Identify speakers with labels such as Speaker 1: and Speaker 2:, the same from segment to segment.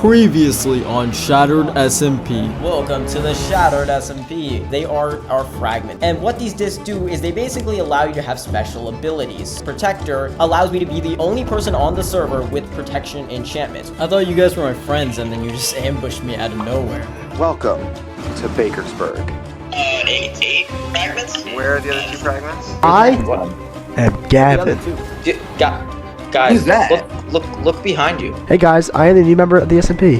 Speaker 1: Previously on Shattered SMP.
Speaker 2: Welcome to the Shattered SMP. They are our fragment. And what these discs do is they basically allow you to have special abilities. Protector allows me to be the only person on the server with protection enchantments. I thought you guys were my friends and then you just ambushed me out of nowhere.
Speaker 3: Welcome to Bakersburg.
Speaker 4: Eight fragments?
Speaker 3: Where are the other two fragments?
Speaker 5: I am Gavin.
Speaker 4: Guys,
Speaker 3: Who's that?
Speaker 4: Look behind you.
Speaker 5: Hey guys, I am the new member of the SMP.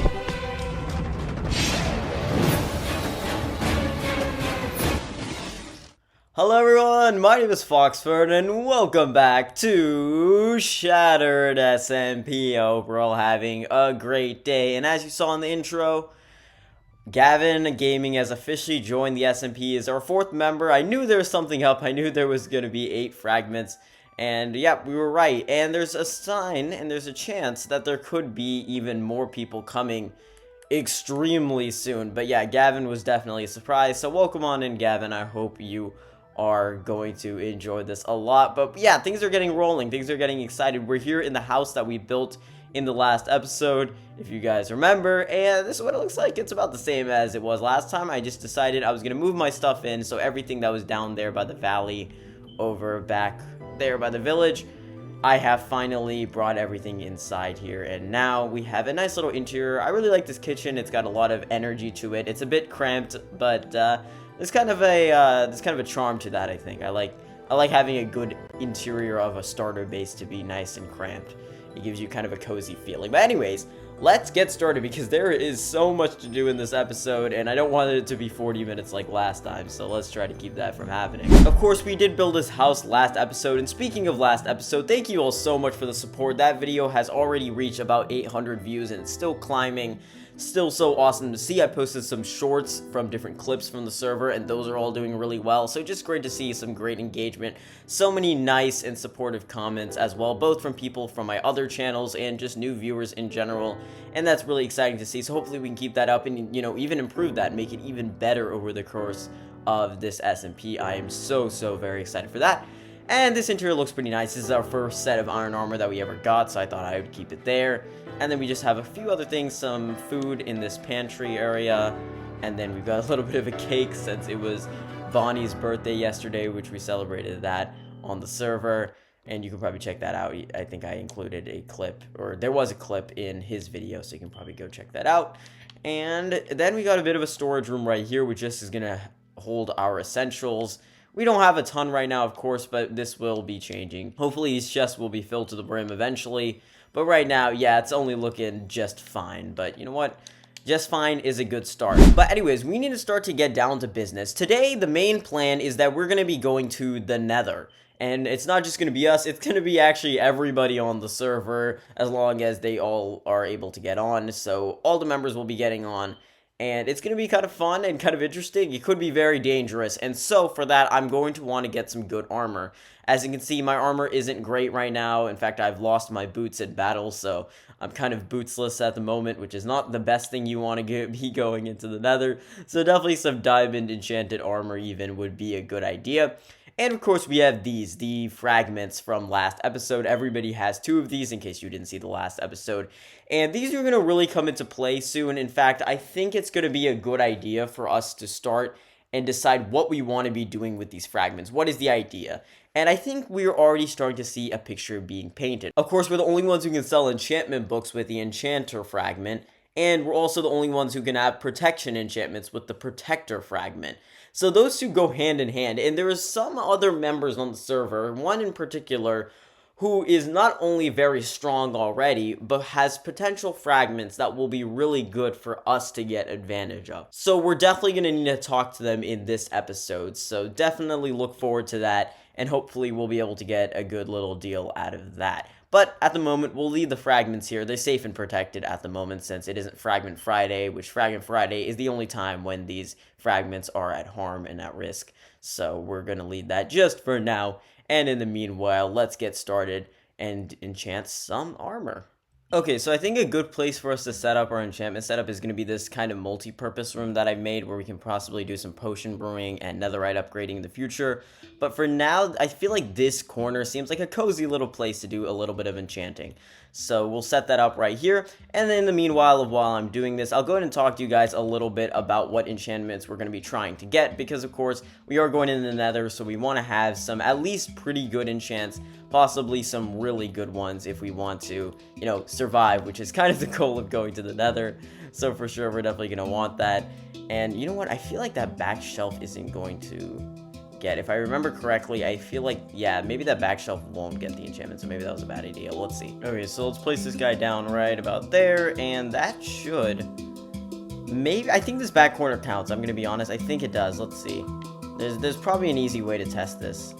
Speaker 2: Hello everyone, my name is Foxford and welcome back to Shattered SMP. I hope we're all having a great day. And as you saw in the intro, Gavin Gaming has officially joined the SMP as our fourth member. I knew there was something up. I knew there was going to be 8 fragments. And yeah, we were right. And there's a sign and there's a chance that there could be even more people coming extremely soon. But yeah, Gavin was definitely a surprise. So welcome on in, Gavin. I hope you are going to enjoy this a lot. But yeah, things are getting rolling. Things are getting excited. We're here in the house that we built in the last episode, if you guys remember, and this is what it looks like. It's about the same as it was last time. I just decided I was going to move my stuff in, so everything that was down there by the valley over back there by the village, I have finally brought everything inside here, and now we have a nice little interior. I really like this kitchen. It's got a lot of energy to it. It's a bit cramped, but there's kind of a charm to that. I think I like having a good interior of a starter base to be nice and cramped. It gives you kind of a cozy feeling. But anyways, let's get started because there is so much to do in this episode and I don't want it to be 40 minutes like last time, so let's try to keep that from happening. Of course, we did build this house last episode, and speaking of last episode, thank you all so much for the support. That video has already reached about 800 views and it's still climbing. Still so awesome to see. I posted some shorts from different clips from the server and those are all doing really well, so just great to see some great engagement, so many nice and supportive comments as well, both from people from my other channels and just new viewers in general, and that's really exciting to see. So hopefully we can keep that up and, you know, even improve that, make it even better over the course of this SMP. I am so very excited for that. And this interior looks pretty nice. This is our first set of iron armor that we ever got, so I thought I would keep it there. And then we just have a few other things, some food in this pantry area. And then we've got a little bit of a cake since it was Bonnie's birthday yesterday, which we celebrated that on the server. And you can probably check that out. I think I included a clip, or there was a clip in his video, so you can probably go check that out. And then we got a bit of a storage room right here, which just is going to hold our essentials. We don't have a ton right now, of course, but this will be changing. Hopefully these chests will be filled to the brim eventually. But right now, yeah, it's only looking just fine. But you know what? Just fine is a good start. But anyways, we need to start to get down to business. Today, the main plan is that we're going to be going to the Nether. And it's not just going to be us, it's going to be actually everybody on the server, as long as they all are able to get on. So all the members will be getting on. And it's going to be kind of fun and kind of interesting. It could be very dangerous. And so for that, I'm going to want to get some good armor. As you can see, my armor isn't great right now. In fact, I've lost my boots in battle, so I'm kind of bootsless at the moment, which is not the best thing you want to be going into the Nether. So definitely some diamond enchanted armor even would be a good idea. And of course, we have these, the fragments from last episode. Everybody has 2 of these in case you didn't see the last episode. And these are going to really come into play soon. In fact, I think it's going to be a good idea for us to start and decide what we want to be doing with these fragments. What is the idea? And I think we're already starting to see a picture being painted. Of course, we're the only ones who can sell enchantment books with the enchanter fragment. And we're also the only ones who can have protection enchantments with the protector fragment. So those two go hand in hand, and there is some other members on the server, one in particular, who is not only very strong already, but has potential fragments that will be really good for us to get advantage of. So we're definitely going to need to talk to them in this episode, so definitely look forward to that, and hopefully we'll be able to get a good little deal out of that. But at the moment, we'll leave the fragments here. They're safe and protected at the moment since it isn't Fragment Friday, which Fragment Friday is the only time when these fragments are at harm and at risk. So we're going to leave that just for now. And in the meanwhile, let's get started and enchant some armor. Okay, so I think a good place for us to set up our enchantment setup is going to be this kind of multi-purpose room that I made where we can possibly do some potion brewing and netherite upgrading in the future. But for now, I feel like this corner seems like a cozy little place to do a little bit of enchanting. So we'll set that up right here. And then in the meanwhile, while I'm doing this, I'll go ahead and talk to you guys a little bit about what enchantments we're going to be trying to get. Because of course, we are going into the nether, so we want to have some at least pretty good enchants. Possibly some really good ones if we want to, you know, survive, which is kind of the goal of going to the nether. So for sure, we're definitely going to want that. And you know what? I feel like that back shelf isn't going to get. If I remember correctly, I feel like, yeah, maybe that back shelf won't get the enchantment, so maybe that was a bad idea. Let's see. Okay, so let's place this guy down right about there, and that should... Maybe... I think this back corner counts, I'm going to be honest. I think it does. Let's see. There's probably an easy way to test this.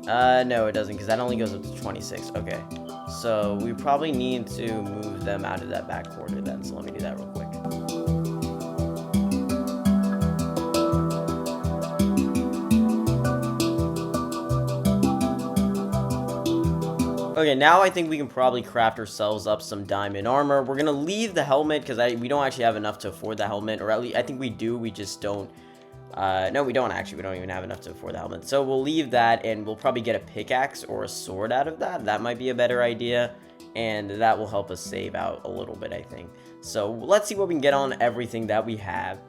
Speaker 2: No, it doesn't, because that only goes up to 26. Okay, so we probably need to move them out of that back corner then, so let me do that real quick. Okay, now I think we can probably craft ourselves up some diamond armor. We're going to leave the helmet, because we don't actually have enough to afford the helmet, or at least, I think we do, we just don't. No, we don't actually. We don't even have enough to afford the helmet. So we'll leave that, and we'll probably get a pickaxe or a sword out of that. That might be a better idea, and that will help us save out a little bit, I think. So let's see what we can get on everything that we have.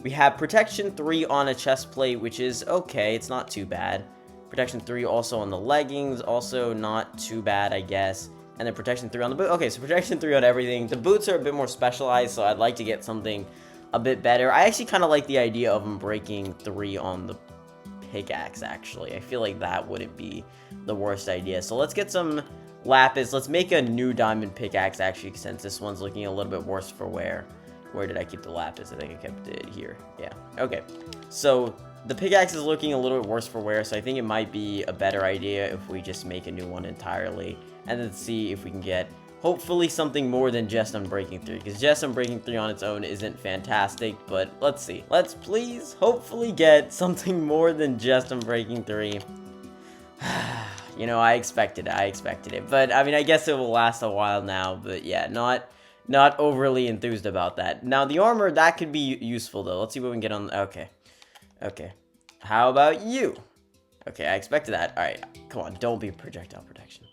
Speaker 2: We have protection 3 on a chest plate, which is okay. It's not too bad. Protection 3 also on the leggings, also not too bad, I guess. And then protection 3 on the boot. Okay, so protection 3 on everything. The boots are a bit more specialized, so I'd like to get something a bit better. I actually kind of like the idea of them breaking 3 on the pickaxe, actually. I feel like that wouldn't be the worst idea. So let's get some lapis. Let's make a new diamond pickaxe, actually, since this one's looking a little bit worse for wear. Where did I keep the lapis? I think I kept it here. Yeah, okay. So the pickaxe is looking a little bit worse for wear, so I think it might be a better idea if we just make a new one entirely. And then see if we can get... hopefully something more than just Unbreaking 3, because just Unbreaking 3 on its own isn't fantastic, but let's see. Let's please hopefully get something more than just Unbreaking 3. You know, I expected it, but I mean, I guess it will last a while now, but yeah, not overly enthused about that. Now, the armor, that could be useful, though. Let's see what we can get on... Okay. How about you? Okay, I expected that. Alright, come on, don't be projectile protection.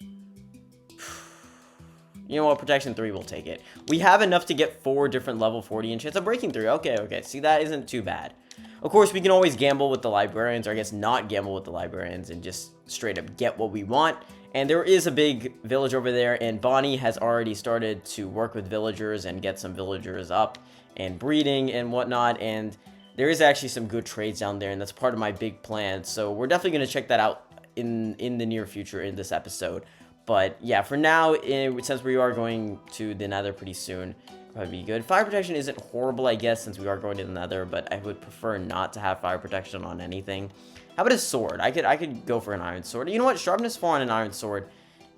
Speaker 2: You know what, protection 3 will take it. We have enough to get 4 different level 40 enchants. A breaking 3, okay. See, that isn't too bad. Of course, we can always gamble with the librarians, or I guess not gamble with the librarians, and just straight up get what we want. And there is a big village over there, and Bonnie has already started to work with villagers and get some villagers up and breeding and whatnot, and there is actually some good trades down there, and that's part of my big plan. So we're definitely going to check that out in the near future in this episode. But yeah, for now, since we are going to the nether pretty soon, probably be good. Fire protection isn't horrible, I guess, since we are going to the nether, but I would prefer not to have fire protection on anything. How about a sword? I could go for an iron sword. You know what? Sharpness 4 on an iron sword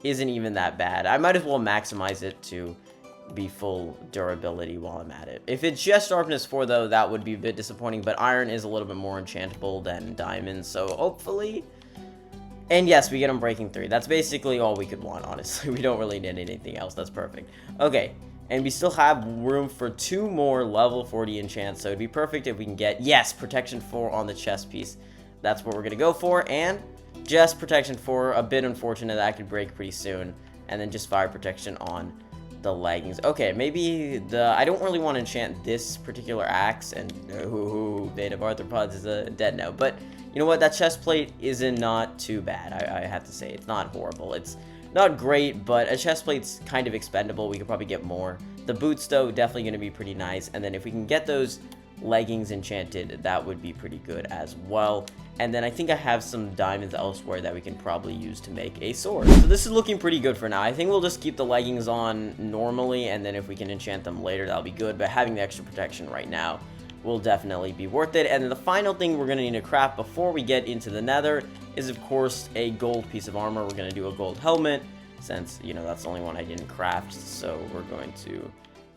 Speaker 2: isn't even that bad. I might as well maximize it to be full durability while I'm at it. If it's just sharpness 4, though, that would be a bit disappointing, but iron is a little bit more enchantable than diamond, so hopefully... And yes, we get Unbreaking 3. That's basically all we could want, honestly. We don't really need anything else. That's perfect. Okay, and we still have room for 2 more level 40 enchants, so it'd be perfect if we can get, yes, protection 4 on the chest piece. That's what we're going to go for, and just protection 4, a bit unfortunate that could break pretty soon, and then just fire protection on the leggings. Okay, maybe I don't really want to enchant this particular axe, and Beta of Arthropods is dead now, but you know what, that chest plate isn't not too bad, I have to say. It's not horrible. It's not great, but a chest plate's kind of expendable. We could probably get more. The boots, though, definitely going to be pretty nice, and then if we can get those leggings enchanted, that would be pretty good as well. And then I think I have some diamonds elsewhere that we can probably use to make a sword. So this is looking pretty good for now. I think we'll just keep the leggings on normally, and then if we can enchant them later, that'll be good. But having the extra protection right now will definitely be worth it. And then the final thing we're going to need to craft before we get into the nether is, of course, a gold piece of armor. We're going to do a gold helmet, since, you know, that's the only one I didn't craft. So we're going to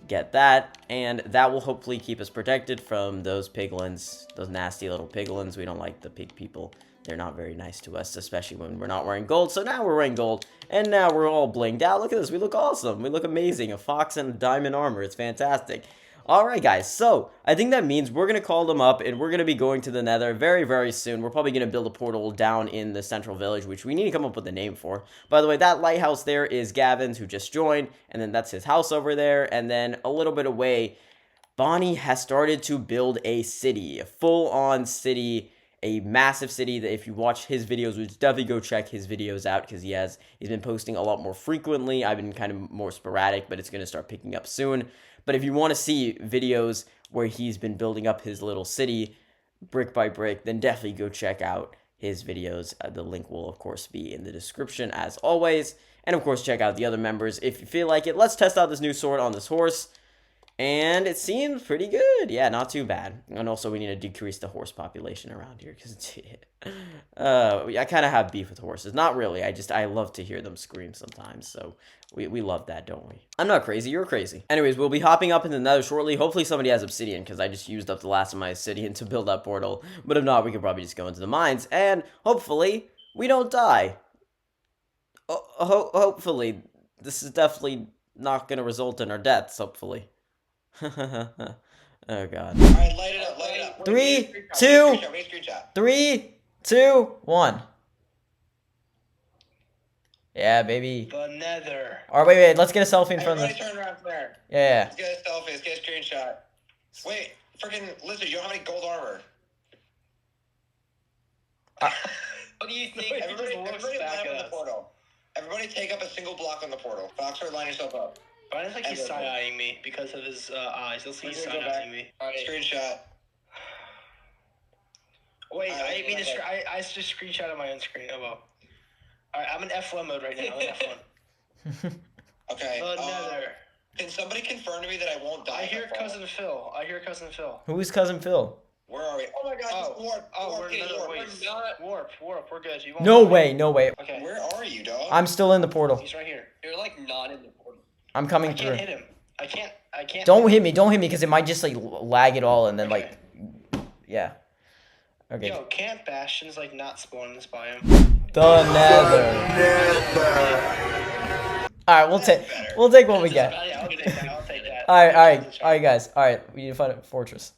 Speaker 2: get that, and that will hopefully keep us protected from those piglins, those nasty little piglins. We don't like the pig people. they're not very nice to us, especially when we're not wearing gold. So now we're wearing gold, and now we're all blinged out. Look at this. We look awesome. We look amazing. A fox and a diamond armor. It's fantastic. Alright guys, so I think that means we're going to call them up and we're going to be going to the Nether very, very soon. We're probably going to build a portal down in the central village, which we need to come up with a name for. By the way, that lighthouse there is Gavin's, who just joined, and then that's his house over there, and then a little bit away, Bonnie has started to build a city, a full-on city, a massive city that if you watch his videos, which definitely go check his videos out because he's been posting a lot more frequently. I've been kind of more sporadic, but it's going to start picking up soon. But if you want to see videos where he's been building up his little city brick by brick, then definitely go check out his videos. The link will, of course, be in the description as always. And, of course, check out the other members if you feel like it. Let's test out this new sword on this horse. And it seems pretty good. Yeah, not too bad. And also, we need to decrease the horse population around here. Because I kind of have beef with horses. Not really. I love to hear them scream sometimes. So, we love that, don't we? I'm not crazy. You're crazy. Anyways, we'll be hopping up into the Nether shortly. Hopefully, somebody has obsidian. Because I just used up the last of my obsidian to build that portal. But if not, we could probably just go into the mines. And hopefully, we don't die. Hopefully. This is definitely not going to result in our deaths, hopefully. Oh god.
Speaker 4: Alright, light it up, light it up.
Speaker 2: 3, 2, 3, 2, 1. Yeah, baby.
Speaker 4: The Nether.
Speaker 2: Alright, wait, let's get a selfie in front of
Speaker 4: Everybody turn around from there.
Speaker 2: Yeah.
Speaker 4: Let's get a selfie, let's get a screenshot. Wait, freaking Lizard, you don't have any gold armor. What do you think? Everybody line up on the portal. Everybody take up a single block on the portal. Foxford, line yourself up.
Speaker 6: But it's like he's side-eyeing me because of his eyes. You'll see he's side-eyeing me.
Speaker 4: Alright, screenshot.
Speaker 6: Wait, I didn't mean to. I just screenshotted my own screen. Oh well. Alright, I'm in F1 mode right now. I'm in F1.
Speaker 4: Okay.
Speaker 6: The Nether.
Speaker 4: Can somebody confirm to me that I won't die?
Speaker 6: I hear Cousin Phil.
Speaker 2: Who is Cousin Phil?
Speaker 4: Where are we? Oh my god, it's warp.
Speaker 6: We're in another waste. Warp. We're good. You won't
Speaker 2: No
Speaker 6: die.
Speaker 2: way, no way.
Speaker 6: Okay.
Speaker 4: Where are you, dog?
Speaker 2: I'm still in the portal.
Speaker 6: He's right here.
Speaker 4: You're like not in the portal.
Speaker 2: I'm coming
Speaker 6: I
Speaker 2: through.
Speaker 6: can't hit him. I can't.
Speaker 2: Don't hit me, because it might just like lag it all and then like, yeah. Okay.
Speaker 6: Yo, Camp Bastion's like not spawning this biome.
Speaker 2: The Nether. Alright, we'll take what we get.
Speaker 6: Yeah, I'll take that.
Speaker 2: Alright, guys. Alright, we need to find a fortress.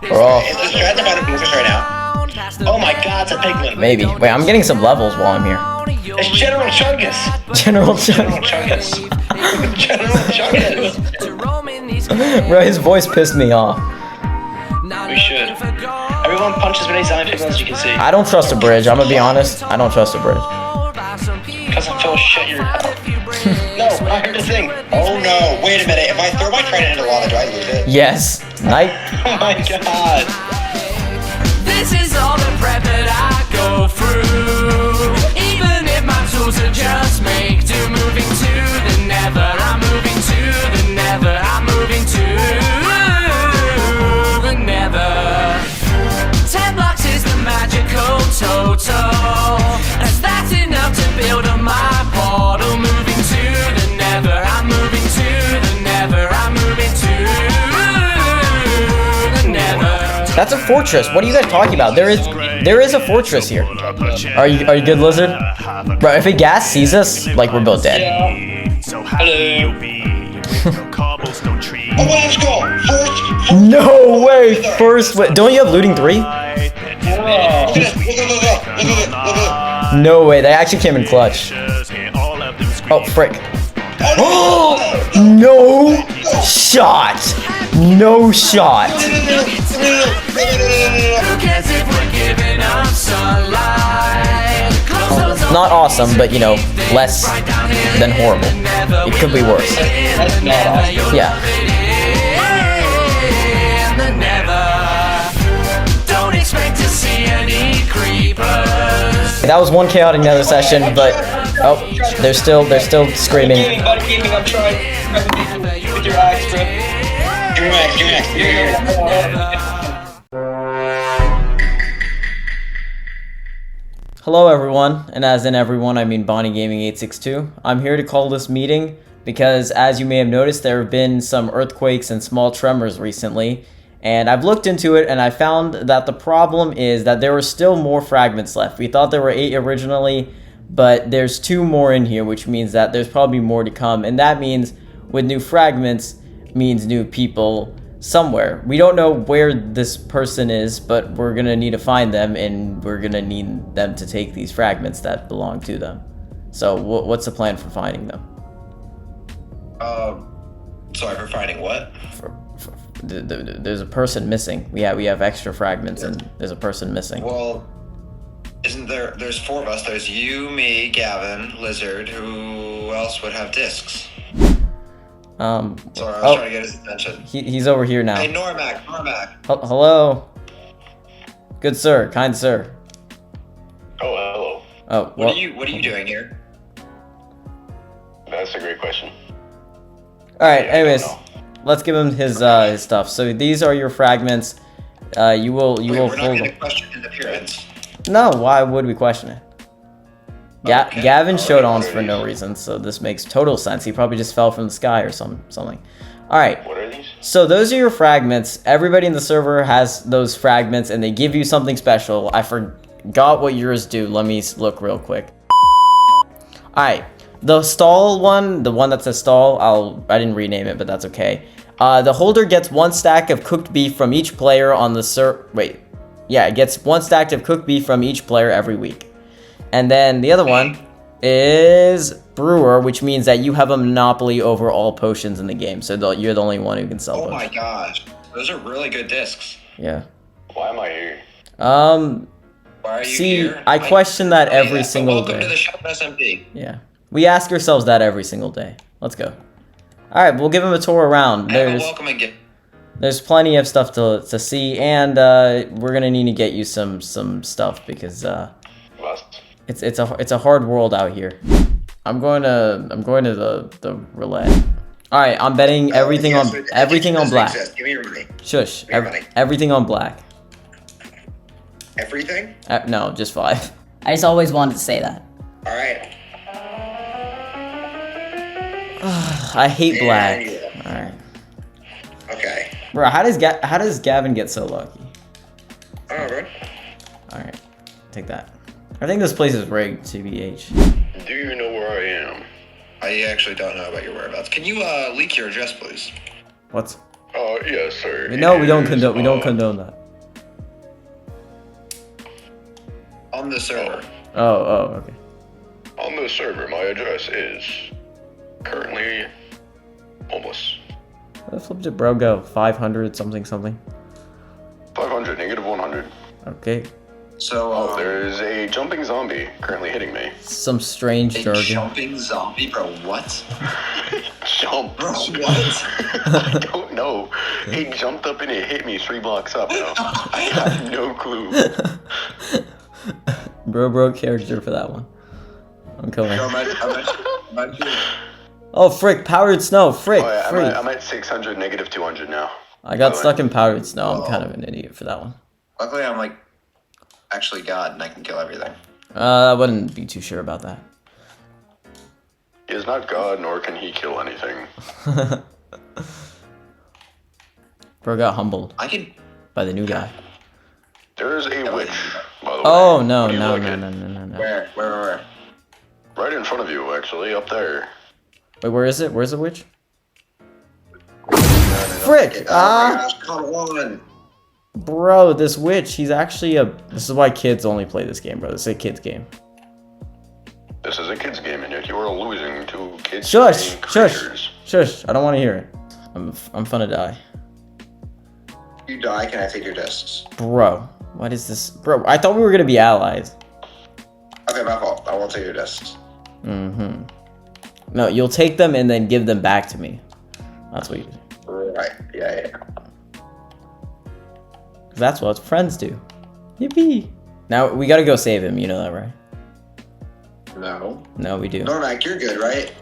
Speaker 4: Is this strat to find a fortress right now?
Speaker 6: Oh my god, it's a piglin.
Speaker 2: Maybe. Wait, I'm getting some levels while I'm here.
Speaker 6: It's General Chungus.
Speaker 2: General
Speaker 6: Chungus. General Chungus.
Speaker 2: Bro, his voice pissed me off.
Speaker 6: We should. Everyone punches as many zombie piglins as you can see.
Speaker 2: I don't trust a bridge. I'm gonna be honest. I don't trust a bridge.
Speaker 6: Cousin Phil, shut your mouth. No, I heard the thing.
Speaker 4: Oh no, wait a minute. If I throw my trident into lava, do I lose it?
Speaker 2: Yes. Night.
Speaker 6: Oh my god.
Speaker 7: This is all the prep that I go through. Even if my tools are just make to moving to the Nether. I'm moving to the Nether. I'm moving to the Nether. 10 blocks is the magical total. As that's enough to build on my portal. Moving to the Nether. I'm moving to the Nether. I'm moving to the Nether.
Speaker 2: That's a fortress. What are you guys talking about? There is a fortress here. Are you good, Lizard? Bro, if a gas sees us, like we're both dead.
Speaker 6: Hello.
Speaker 4: Oh, let's go! First!
Speaker 2: No way! First, don't you have looting 3?
Speaker 4: Look at this! Look.
Speaker 2: No way, they actually came in clutch. Oh, frick. Oh, no shot! No shot! Not awesome, but you know, less than horrible. It could be worse.
Speaker 6: That's not awesome.
Speaker 2: Yeah. That was one chaotic Nether session, but oh, they're still screaming.
Speaker 6: Gaming, I'm trying. With your eyes, bro.
Speaker 2: Hello everyone, and as in everyone, I mean Bonnie Gaming 862. I'm here to call this meeting because, as you may have noticed, there have been some earthquakes and small tremors recently, and I've looked into it and I found that the problem is that there are still more fragments left. We thought there were 8 originally, but there's 2 more in here, which means that there's probably more to come, and that means with new fragments means new people somewhere. We don't know where this person is, but we're gonna need to find them, and we're gonna need them to take these fragments that belong to them. So what's the plan for finding them?
Speaker 4: Sorry, for finding what?
Speaker 2: There's a person missing. We have extra fragments, and there's a person missing.
Speaker 4: Well, isn't there? There's 4 of us. There's you, me, Gavin, Lizard. Who else would have discs? Sorry, I was trying to get his attention.
Speaker 2: He's over here now.
Speaker 4: Hey, Noremac.
Speaker 2: Hello. Good sir, kind sir.
Speaker 8: Oh, hello.
Speaker 2: Oh,
Speaker 4: What are you doing here?
Speaker 8: That's a great question.
Speaker 2: All right.
Speaker 8: Yeah, I
Speaker 2: Anyways,
Speaker 8: don't know.
Speaker 2: let's give him his stuff. So these are your fragments. You will
Speaker 4: We're not
Speaker 2: hold
Speaker 4: going to
Speaker 2: them.
Speaker 4: question his appearance.
Speaker 2: No, why would we question it?
Speaker 4: Okay.
Speaker 2: Gavin showed
Speaker 8: Alright,
Speaker 2: ons for no reason, so this makes total sense. He probably just fell from the sky or something. All right.
Speaker 8: What are these?
Speaker 2: So those are your fragments. Everybody in the server has those fragments, and they give you something special. I forgot what yours do. Let me look real quick. All right. The stall one, the one that says stall, I didn't rename it, but that's okay. The holder gets 1 stack of cooked beef from each player on the it gets 1 stack of cooked beef from each player every week. And then the other one is brewer, which means that you have a monopoly over all potions in the game. So you're the only one who can sell
Speaker 4: Oh
Speaker 2: potions.
Speaker 4: my gosh, those are really good discs.
Speaker 2: Yeah.
Speaker 8: Why am I here?
Speaker 4: Why are you
Speaker 2: See,
Speaker 4: here?
Speaker 2: I question that every single
Speaker 4: welcome
Speaker 2: day.
Speaker 4: to the Shattered SMP.
Speaker 2: Yeah. We ask ourselves that every single day. Let's go. All right, we'll give him a tour around.
Speaker 4: I have a welcoming gift.
Speaker 2: There's plenty of stuff to see, and we're gonna need to get you some stuff because
Speaker 8: Bust.
Speaker 2: it's a hard world out here. I'm going to the roulette. All right, I'm betting everything
Speaker 4: Yes,
Speaker 2: on everything on black.
Speaker 4: Exist. Give me your money.
Speaker 2: Shush.
Speaker 4: Give me your money.
Speaker 2: Everything on black.
Speaker 4: Everything?
Speaker 2: No, just 5.
Speaker 9: I just always wanted to say that.
Speaker 4: All right.
Speaker 2: I hate black.
Speaker 4: Yeah.
Speaker 2: All right,
Speaker 4: Okay.
Speaker 2: bro. How does Gavin get so lucky?
Speaker 4: I don't know, bro.
Speaker 2: All right, take that. I think this place is rigged, TBH.
Speaker 8: Do you know where I am?
Speaker 4: I actually don't know about your whereabouts. Can you leak your address, please?
Speaker 2: What's?
Speaker 8: Oh, yes, sir.
Speaker 2: No, we don't
Speaker 8: Here's,
Speaker 2: condone that.
Speaker 4: On the server.
Speaker 2: Oh, okay.
Speaker 8: On the server, my address is currently homeless.
Speaker 2: I flipped it, bro. Go 500 something.
Speaker 8: 500, negative 100.
Speaker 2: Okay.
Speaker 4: So,
Speaker 8: Oh, there is a jumping zombie currently hitting me.
Speaker 2: Some strange
Speaker 4: a
Speaker 2: jargon.
Speaker 4: jumping zombie, bro. What?
Speaker 8: Jump.
Speaker 4: Bro, what?
Speaker 8: I don't know. He jumped up and it hit me 3 blocks up now. I have no clue.
Speaker 2: Bro character for that one. I'm coming.
Speaker 4: No, I'm
Speaker 2: Oh, frick, powdered snow. Frick.
Speaker 8: Oh, yeah, I'm at 600, negative 200 now.
Speaker 2: I got stuck in powdered snow. I'm kind of an idiot for that one.
Speaker 4: Luckily, I'm like actually God, and I can kill everything.
Speaker 2: I wouldn't be too sure about that.
Speaker 8: He is not God, nor can he kill anything.
Speaker 2: Bro got humbled
Speaker 4: I can.
Speaker 2: by the new guy.
Speaker 8: There is a witch, by the way.
Speaker 2: Oh, no.
Speaker 8: What do you look at?
Speaker 4: Where?
Speaker 8: Right in front of you, actually, up there.
Speaker 2: Wait, where is it? Where's the witch? Frick!
Speaker 4: Oh my gosh, come on.
Speaker 2: Bro, this witch, he's actually this is why kids only play this game, bro. This is a kid's game.
Speaker 8: This is a kid's game, and yet you are losing to kids.
Speaker 2: Shush!
Speaker 8: playing
Speaker 2: Shush!
Speaker 8: creators.
Speaker 2: Shush! I don't want to hear it. I'm finna die.
Speaker 4: You die, can I take your discs?
Speaker 2: Bro, what is this? Bro, I thought we were gonna be allies.
Speaker 4: Okay, my fault. I won't take your discs.
Speaker 2: Mm-hmm. No, you'll take them and then give them back to me. That's what you do.
Speaker 4: Right. Yeah.
Speaker 2: That's what friends do. Yippee! Now, we gotta go save him, you know that, right?
Speaker 4: No.
Speaker 2: No, we do.
Speaker 4: Normac, you're good, right?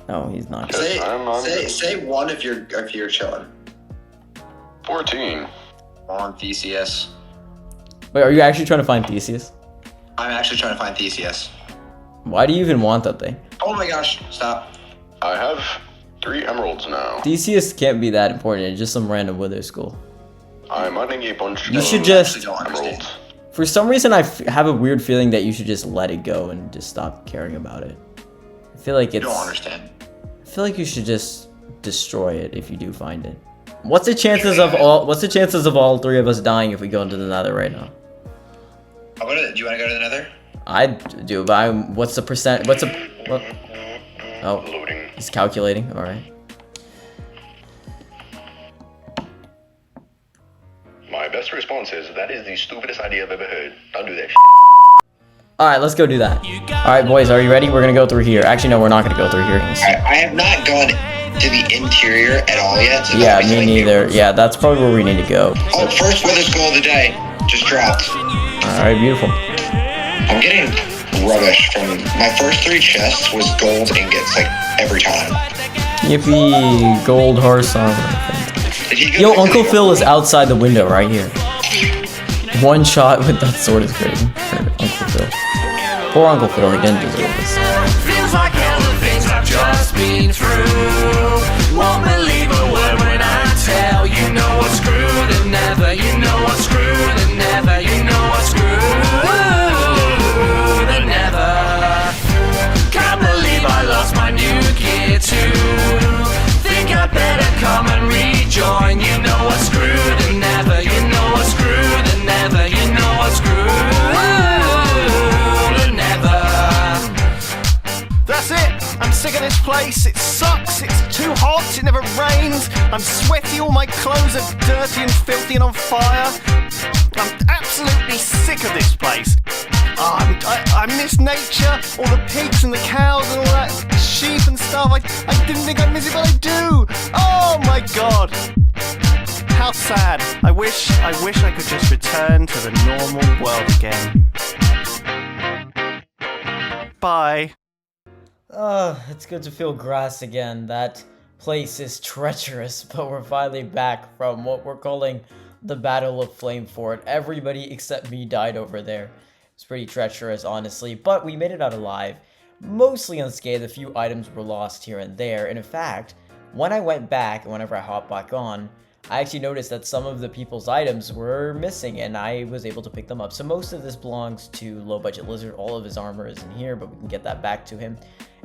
Speaker 2: No, he's not.
Speaker 4: Say 1 if you're chilling.
Speaker 8: 14.
Speaker 4: On Theseus.
Speaker 2: Wait, are you actually trying to find Theseus?
Speaker 4: I'm actually trying to find Theseus.
Speaker 2: Why do you even want that thing?
Speaker 4: Oh my gosh, stop.
Speaker 8: I have 3 emeralds now.
Speaker 2: Theseus can't be that important. It's just some random wither skull.
Speaker 8: I'm mining a bunch
Speaker 2: You
Speaker 8: of
Speaker 2: should just...
Speaker 8: emeralds.
Speaker 2: For some reason, I have a weird feeling that you should just let it go and just stop caring about it. I feel like it's...
Speaker 4: You don't understand.
Speaker 2: I feel like you should just destroy it if you do find it. What's the chances of all 3 of us dying if we go into the Nether right now?
Speaker 4: Do you want to go to the Nether?
Speaker 2: I do, but what's the percent? What? Oh,
Speaker 8: Loading.
Speaker 2: he's calculating. All right.
Speaker 8: My best response is, that is the stupidest idea I've ever heard. Don't do that shit.
Speaker 2: All right, let's go do that. All right, boys, are you ready? We're gonna go through here. Actually, no, we're not gonna go through here.
Speaker 4: I have not gone to the interior at all yet. So
Speaker 2: Yeah, me neither. Yeah, that's probably where we need to go.
Speaker 4: Oh, first wither skull of the day just dropped.
Speaker 2: All right, beautiful.
Speaker 4: I'm getting rubbish from my first 3 chests was gold ingots like every time.
Speaker 2: Yippee, gold horse armor.
Speaker 4: Did he go
Speaker 2: Yo,
Speaker 4: back to
Speaker 2: Uncle
Speaker 4: the-
Speaker 2: Phil is outside the window right here. One shot with that sword is crazy. For Uncle Phil. Poor Uncle Phil, he didn't deserve this.
Speaker 7: Feels like all the things I've just been through. Won't believe a word when I tell you know what's screwed and never. You know what's screwed and never. You know what's screwed and never. Can't believe I lost my new gear too. Think I better come and rejoin. You know what's screwed and never. You know what's screwed and never. You know what's screwed and never. That's it. I'm sick of this place. It sucks. It's too hot. It never rains. I'm sweaty. All my clothes are dirty and filthy and on fire. I'm absolutely sick of this place. Oh, I miss nature, all the pigs and the cows and all that sheep and stuff. I didn't think I'd miss it, but I do. Oh my god. How sad. I wish I could just return to the normal world again. Bye.
Speaker 2: It's good to feel grass again. That place is treacherous, but we're finally back from what we're calling the Battle of Flame Fort. Everybody except me died over there. It's pretty treacherous, honestly, but we made it out alive. Mostly unscathed. A few items were lost here and there, and in fact, when I went back, and whenever I hopped back on, I actually noticed that some of the people's items were missing, and I was able to pick them up. So most of this belongs to Low Budget Lizard. All of his armor is in here, but we can get that back to him.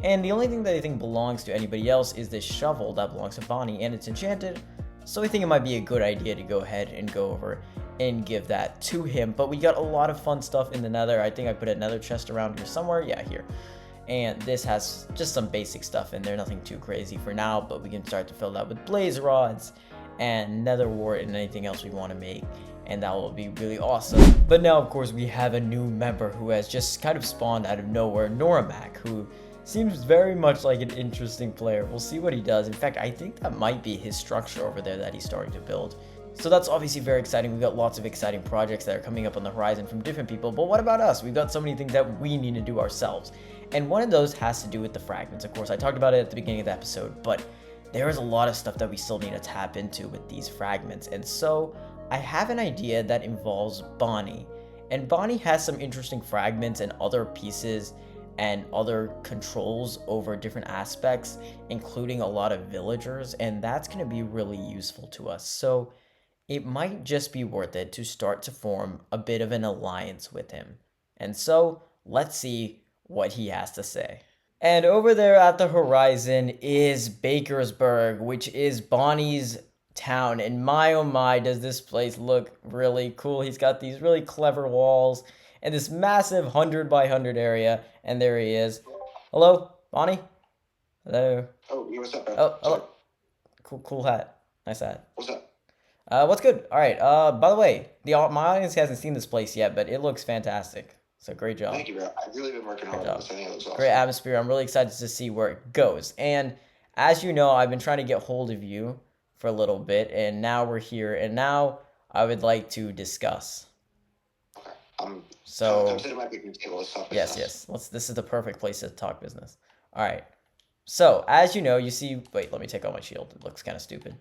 Speaker 2: And the only thing that I think belongs to anybody else is this shovel that belongs to Bonnie, and it's enchanted. So I think it might be a good idea to go ahead and go over and give that to him. But we got a lot of fun stuff in the Nether. I think I put a Nether chest around here somewhere. Yeah, here. And this has just some basic stuff in there, nothing too crazy for now, but we can start to fill that with blaze rods and nether wart and anything else we want to make, and that will be really awesome. But now, of course, we have a new member who has just kind of spawned out of nowhere, Noremac, who seems very much like an interesting player. We'll see what he does. In fact, I think that might be his structure over there that he's starting to build. So that's obviously very exciting. We've got lots of exciting projects that are coming up on the horizon from different people, but what about us? We've got so many things that we need to do ourselves. And one of those has to do with the fragments. Of course, I talked about it at the beginning of the episode, but there is a lot of stuff that we still need to tap into with these fragments. And so I have an idea that involves Bonnie. And Bonnie has some interesting fragments and other pieces and other controls over different aspects, including a lot of villagers, and that's going to be really useful to us. So it might just be worth it to start to form a bit of an alliance with him. And so let's see what he has to say. And over there at the horizon is Bakersburg, which is Bonnie's town. And my oh my, does this place look really cool. He's got these really clever walls and this massive 100 by 100 area. And there he is. Hello, Bonnie? Hello?
Speaker 4: Oh, what's up, bro?
Speaker 2: Oh, hello. Cool hat. Nice hat.
Speaker 4: What's up?
Speaker 2: What's good? All right. By the way, my audience hasn't seen this place yet, but it looks fantastic. So great job.
Speaker 4: Thank you, bro. I've really been working hard on this. I think it looks awesome.
Speaker 2: Great atmosphere. I'm really excited to see where it goes. And as you know, I've been trying to get hold of you for a little bit, and now we're here. And now I would like to discuss.
Speaker 4: Okay.
Speaker 2: I'm sitting
Speaker 4: my picnic table. Let's talk
Speaker 2: yes.
Speaker 4: business.
Speaker 2: This is the perfect place to talk business. All right. So as you know, you see. Wait, let me take out my shield. It looks kind of stupid.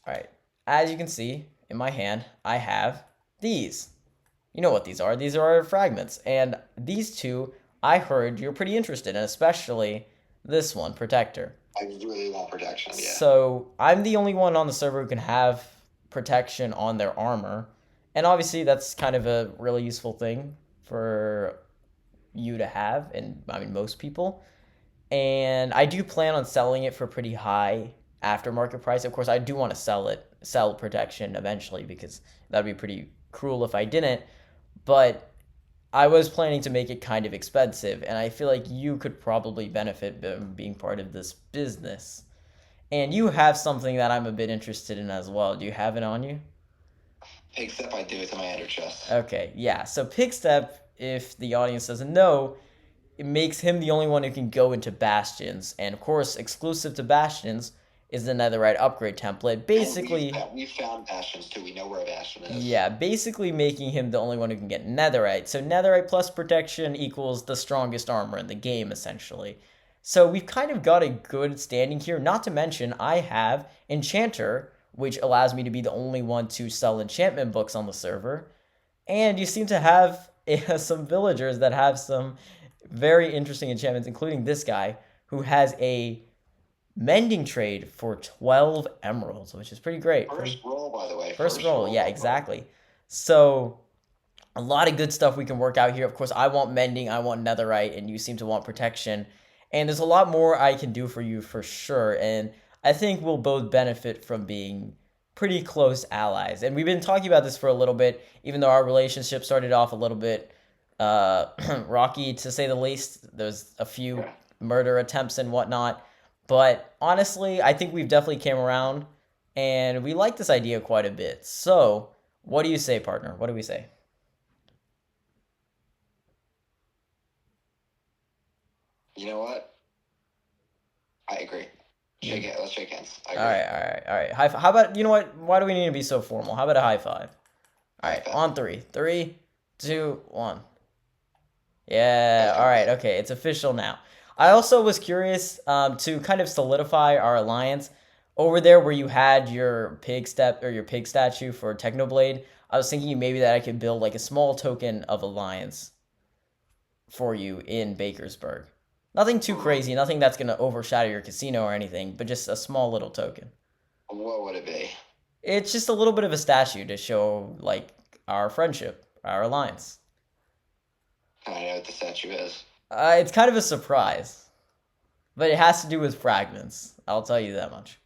Speaker 2: All right. As you can see in my hand, I have these. You know what these are. These are our fragments. And these two, I heard you're pretty interested in, especially this one, Protector.
Speaker 8: I really want protection, yeah.
Speaker 2: So I'm the only one on the server who can have protection on their armor. And obviously that's kind of a really useful thing for you to have, and I mean most people. And I do plan on selling it for pretty high aftermarket price. Of course, I do want to sell protection eventually, because that'd be pretty cruel if I didn't. But I was planning to make it kind of expensive, and I feel like you could probably benefit from being part of this business. And you have something that I'm a bit interested in as well. Do you have it on you?
Speaker 8: Pig step, I do. It's in my ender chest.
Speaker 2: Okay, yeah. So Pig Step, if the audience doesn't know, it makes him the only one who can go into Bastions. And of course, exclusive to Bastions is the Netherite upgrade template. Basically,
Speaker 8: we found Bastions too. We know where a Bastion is.
Speaker 2: yeah, basically making him the only one who can get Netherite. So Netherite plus protection equals the strongest armor in the game, essentially. So we've kind of got a good standing here. Not to mention, I have Enchanter, which allows me to be the only one to sell enchantment books on the server. And you seem to have some villagers that have some very interesting enchantments, including this guy, who has a mending trade for 12 emeralds, which is pretty great.
Speaker 8: First roll, by the way.
Speaker 2: First roll, yeah, exactly. So a lot of good stuff we can work out here. Of course, I want mending, I want netherite, and you seem to want protection. And there's a lot more I can do for you for sure. And I think we'll both benefit from being pretty close allies. And we've been talking about this for a little bit, even though our relationship started off a little bit rocky, to say the least. There's a few murder attempts and whatnot. But honestly, I think we've definitely came around, and we like this idea quite a bit. So, what do you say, partner? What do we say?
Speaker 8: You know what? I agree. Let's shake hands. I agree.
Speaker 2: All right. High five. How about, you know what? Why do we need to be so formal? How about a high five? All right, on three. 3, 2, 1. Yeah, all right, okay, it's official now. I also was curious to kind of solidify our alliance. Over there where you had your pig statue for Technoblade, I was thinking maybe that I could build like a small token of alliance for you in Bakersburg. Nothing too crazy, nothing that's going to overshadow your casino or anything, but just a small little token.
Speaker 8: What would it be?
Speaker 2: It's just a little bit of a statue to show, like, our friendship, our alliance.
Speaker 8: I know what the statue is.
Speaker 2: It's kind of a surprise, but it has to do with fragments. I'll tell you that much.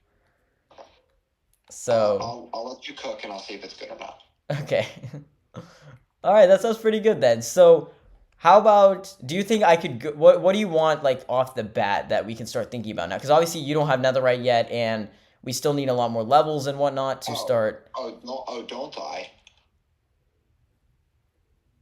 Speaker 2: So
Speaker 8: I'll let you cook, and I'll see if it's good or not.
Speaker 2: Okay. All right, that sounds pretty good then. So, how about, do you think I could go, what do you want, like, off the bat that we can start thinking about now? Because obviously you don't have netherite yet, and we still need a lot more levels and whatnot to start.
Speaker 8: Don't I?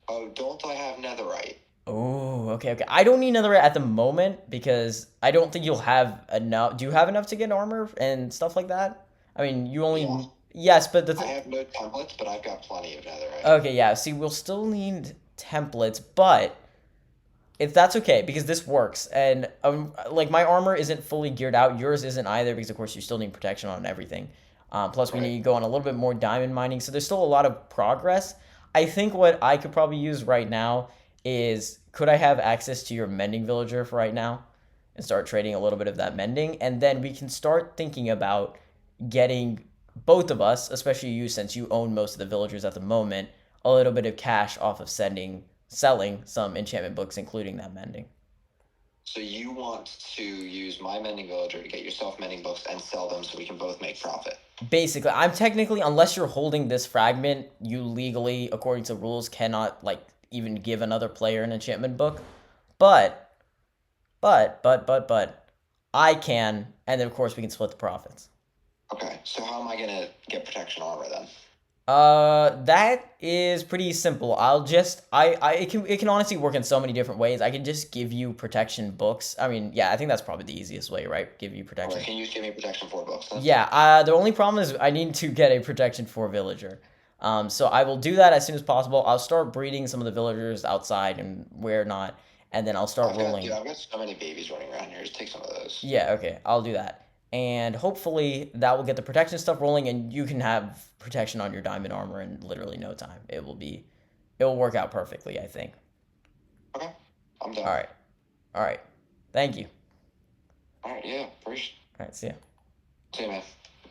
Speaker 8: Oh, don't I have netherite?
Speaker 2: Oh, okay. I don't need netherite at the moment, because I don't think you'll have enough. Do you have enough to get armor and stuff like that? I mean, you only...
Speaker 8: Yeah.
Speaker 2: Yes, but
Speaker 8: I have no templates, but I've got plenty of netherite.
Speaker 2: Okay, yeah. See, we'll still need templates, but if that's okay, because this works, and like, my armor isn't fully geared out, yours isn't either, because of course you still need protection on everything. Plus we need to go on a little bit more diamond mining, so there's still a lot of progress. I think what I could probably use right now is, could I have access to your mending villager for right now and start trading a little bit of that mending, and then we can start thinking about getting both of us, especially you since you own most of the villagers at the moment, a little bit of cash off of selling some enchantment books, including that mending.
Speaker 8: So you want to use my mending villager to get yourself mending books and sell them so we can both make profit.
Speaker 2: Basically, I'm technically, unless you're holding this fragment, you legally, according to rules, cannot, like, even give another player an enchantment book. But, I can, and then of course we can split the profits.
Speaker 8: Okay, so how am I gonna get protection armor then?
Speaker 2: That is pretty simple. It can honestly work in so many different ways. I can just give you protection books. I mean, yeah, I think that's probably the easiest way, right? Give you protection.
Speaker 8: Right, can you just give me protection 4 books then?
Speaker 2: Yeah, the only problem is I need to get a protection 4 villager. So I will do that as soon as possible. I'll start breeding some of the villagers outside and where not, and then I'll start rolling.
Speaker 8: Dude, I've got so many babies running around here. Just take some of those.
Speaker 2: Yeah, okay, I'll do that. And hopefully that will get the protection stuff rolling, and you can have protection on your diamond armor in literally no time. It will It will work out perfectly, I think.
Speaker 8: Okay, I'm down.
Speaker 2: All right. Thank you.
Speaker 8: All right, yeah, appreciate.
Speaker 2: All right, see ya.
Speaker 8: See you, man.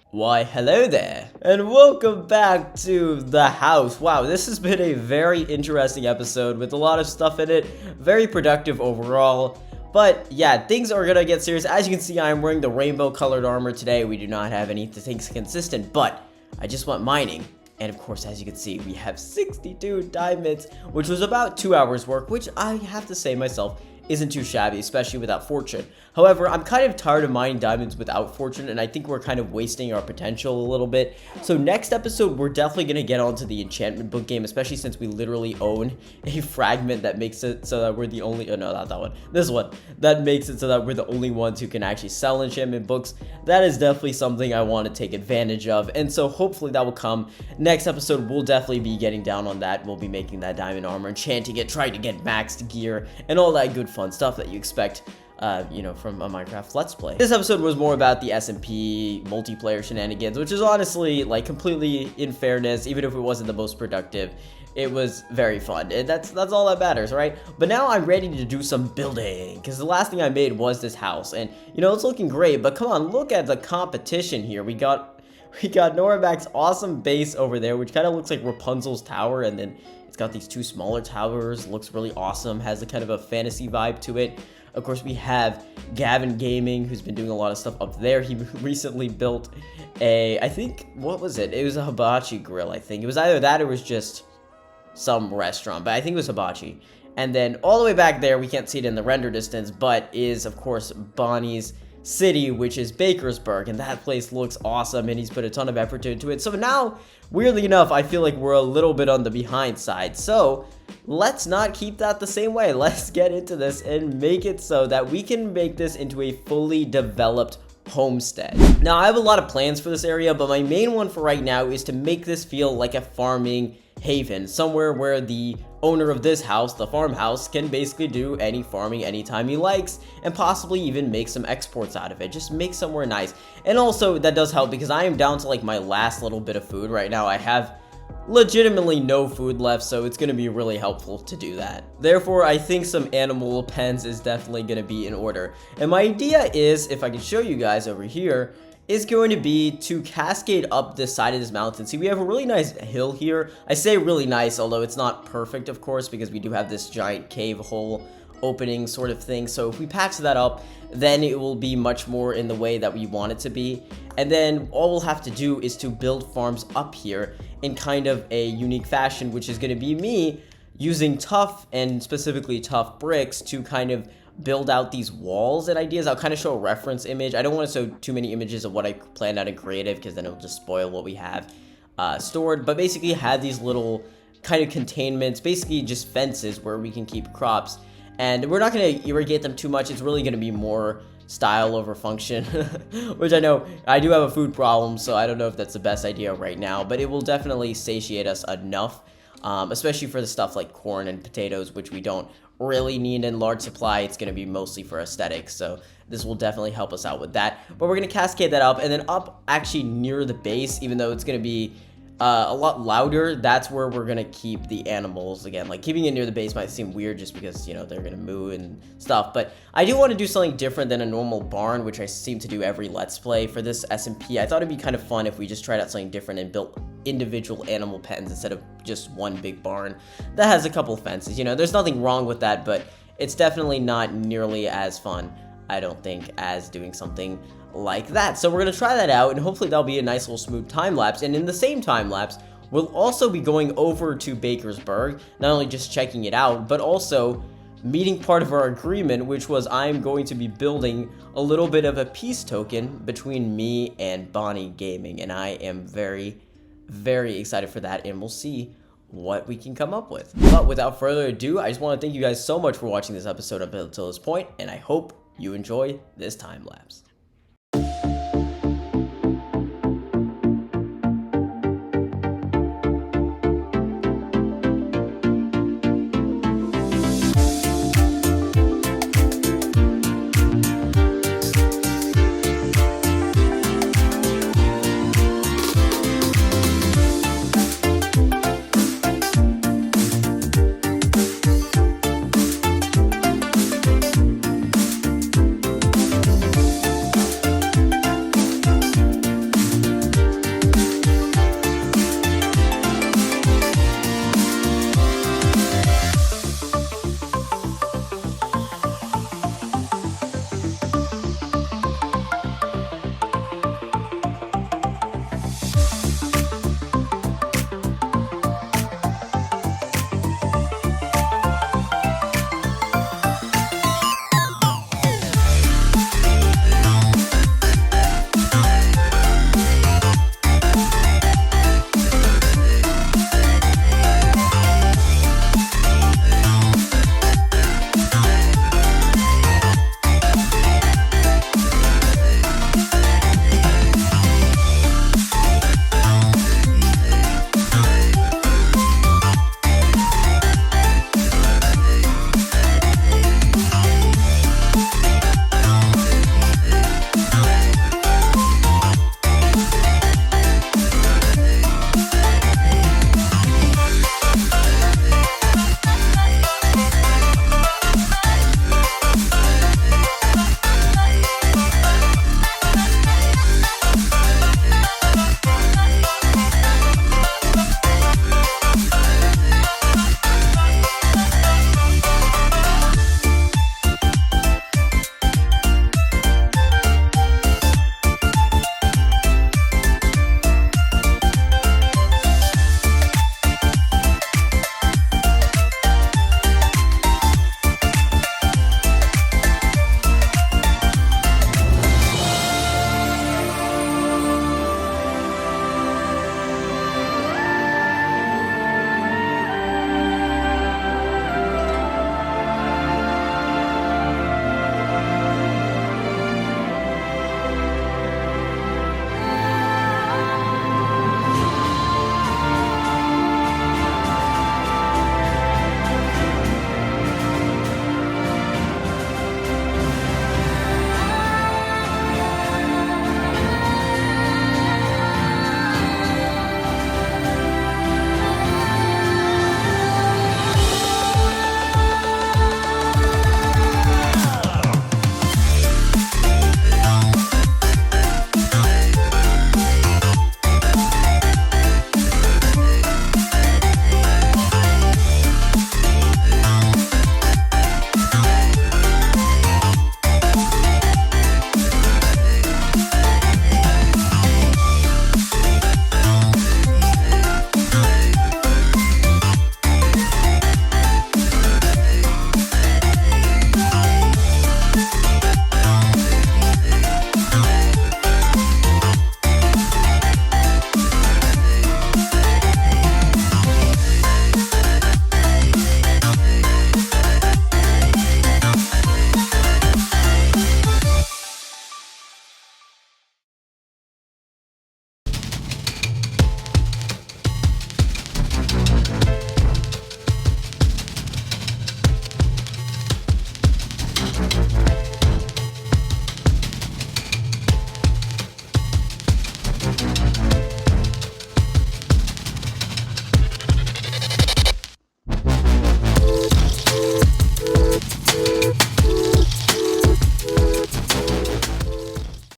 Speaker 2: Why, hello there, and welcome back to the house. Wow, this has been a very interesting episode with a lot of stuff in it. Very productive overall. But yeah, things are gonna get serious. As you can see, I'm wearing the rainbow colored armor today. We do not have anything consistent, but I just went mining. And of course, as you can see, we have 62 diamonds, which was about 2 hours work, which I have to say myself isn't too shabby, especially without fortune. However, I'm kind of tired of mining diamonds without fortune, and I think we're kind of wasting our potential a little bit. So next episode, we're definitely going to get onto the enchantment book game, especially since we literally own a fragment that makes it so that we're the only, oh no, not that one, this one, that makes it so that we're the only ones who can actually sell enchantment books. That is definitely something I want to take advantage of, and so hopefully that will come. Next episode, we'll definitely be getting down on that. We'll be making that diamond armor, enchanting it, trying to get maxed gear, and all that good fun stuff that you expect, you know, from a Minecraft Let's Play. This episode was more about the SMP multiplayer shenanigans, which is honestly, like, completely in fairness, even if it wasn't the most productive, it was very fun, and that's all that matters, right? But now I'm ready to do some building, because the last thing I made was this house, and, you know, it's looking great, but come on, look at the competition here. We got Noramac's awesome base over there, which kind of looks like Rapunzel's tower, and then it's got these two smaller towers, looks really awesome, has a kind of a fantasy vibe to it. Of course, we have Gavin Gaming, who's been doing a lot of stuff up there. He recently built a, I think, what was it? It was a hibachi grill, I think. It was either that or it was just some restaurant, but I think it was hibachi. And then all the way back there, we can't see it in the render distance, but is, of course, Bonnie's city, which is Bakersburg, and that place looks awesome, and he's put a ton of effort into it. So now, weirdly enough, I feel like we're a little bit on the behind side, so let's not keep that the same way. Let's get into this and make it so that we can make this into a fully developed homestead. Now, I have a lot of plans for this area, but my main one for right now is to make this feel like a farming haven, somewhere where the owner of this house, the farmhouse, can basically do any farming anytime he likes, and possibly even make some exports out of it. Just make somewhere nice. And also, that does help because I am down to like my last little bit of food right now. I have legitimately no food left, so it's going to be really helpful to do that. Therefore, I think some animal pens is definitely going to be in order. And my idea is, if I can show you guys over here, is going to be to cascade up this side of this mountain. See, we have a really nice hill here. I say really nice, although it's not perfect, of course, because we do have this giant cave hole opening sort of thing. So if we patch that up, then it will be much more in the way that we want it to be. And then all we'll have to do is to build farms up here in kind of a unique fashion, which is going to be me using tough, and specifically tough bricks, to kind of build out these walls and ideas. I'll kind of show a reference image. I don't want to show too many images of what I planned out in creative, because then it'll just spoil what we have stored. But basically have these little kind of containments, basically just fences where we can keep crops. And we're not going to irrigate them too much. It's really going to be more style over function, which I know I do have a food problem, so I don't know if that's the best idea right now, but it will definitely satiate us enough, especially for the stuff like corn and potatoes, which we don't really need in large supply. It's going to be mostly for aesthetics, so this will definitely help us out with that. But we're going to cascade that up, and then up actually near the base, even though it's going to be a lot louder, that's where we're going to keep the animals. Again, like, keeping it near the base might seem weird just because, you know, they're going to moo and stuff, but I do want to do something different than a normal barn, which I seem to do every Let's Play. For this SMP, I thought it'd be kind of fun if we just tried out something different and built individual animal pens instead of just one big barn that has a couple fences. You know, there's nothing wrong with that, but it's definitely not nearly as fun, I don't think, as doing something like that. So we're going to try that out, and hopefully that'll be a nice little smooth time lapse. And in the same time lapse, we'll also be going over to Bakersburg, not only just checking it out, but also meeting part of our agreement, which was I'm going to be building a little bit of a peace token between me and Bonnie Gaming, and I am very, very excited for that, and we'll see what we can come up with. But without further ado, I just want to thank you guys so much for watching this episode up until this point, and I hope you enjoy this time lapse.